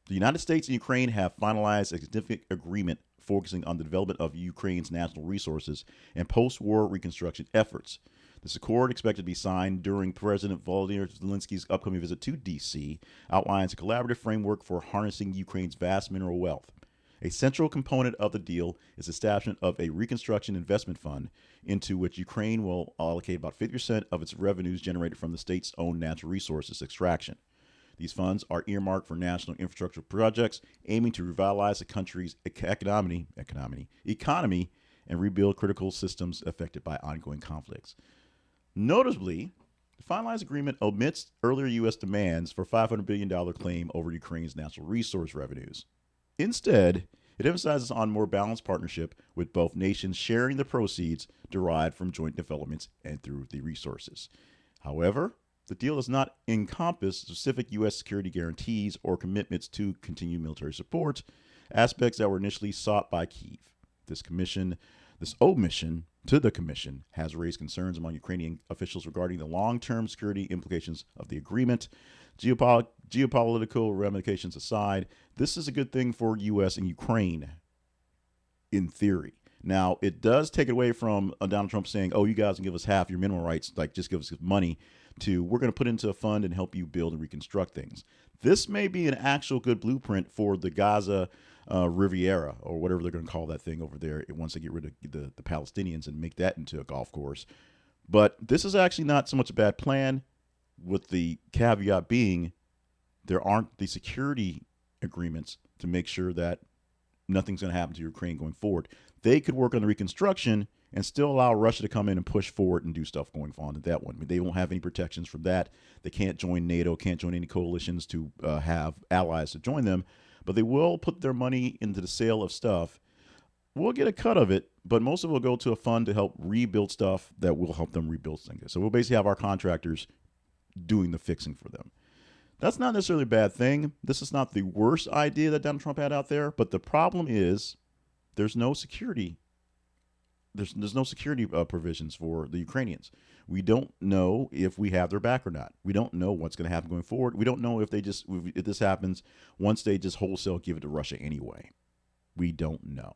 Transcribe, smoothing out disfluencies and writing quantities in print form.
The United States and Ukraine have finalized a significant agreement focusing on the development of Ukraine's natural resources and post-war reconstruction efforts. This accord, expected to be signed during President Volodymyr Zelensky's upcoming visit to D.C., outlines a collaborative framework for harnessing Ukraine's vast mineral wealth. A central component of the deal is the establishment of a Reconstruction Investment Fund, into which Ukraine will allocate about 50% of its revenues generated from the state's own natural resources extraction. These funds are earmarked for national infrastructure projects aiming to revitalize the country's economy and rebuild critical systems affected by ongoing conflicts. Notably, the finalized agreement omits earlier U.S. demands for $500 billion claim over Ukraine's natural resource revenues. Instead, it emphasizes on more balanced partnership with both nations sharing the proceeds derived from joint developments and through the resources. However, the deal does not encompass specific U.S. security guarantees or commitments to continue military support, aspects that were initially sought by Kyiv. This omission to the commission has raised concerns among Ukrainian officials regarding the long-term security implications of the agreement. Geopolitical ramifications aside, this is a good thing for U.S. and Ukraine, in theory. Now, it does take it away from Donald Trump saying, oh, you guys can give us half your mineral rights, like just give us money, to we're going to put into a fund and help you build and reconstruct things. This may be an actual good blueprint for the Gaza Riviera, or whatever they're going to call that thing over there once they get rid of the Palestinians and make that into a golf course. But this is actually not so much a bad plan, with the caveat being there aren't the security agreements to make sure that nothing's going to happen to Ukraine going forward. They could work on the reconstruction and still allow Russia to come in and push forward and do stuff going on to that one. I mean, they won't have any protections from that. They can't join NATO, can't join any coalitions to have allies to join them, but they will put their money into the sale of stuff. We'll get a cut of it, but most of it will go to a fund to help rebuild stuff that will help them rebuild things. So we'll basically have our contractors doing the fixing for them. That's not necessarily a bad thing. This is not the worst idea that Donald Trump had out there, but the problem is there's no security. There's no security provisions for the Ukrainians. We don't know if we have their back or not. We don't know what's going to happen going forward. We don't know if this happens once they just wholesale give it to Russia anyway. We don't know.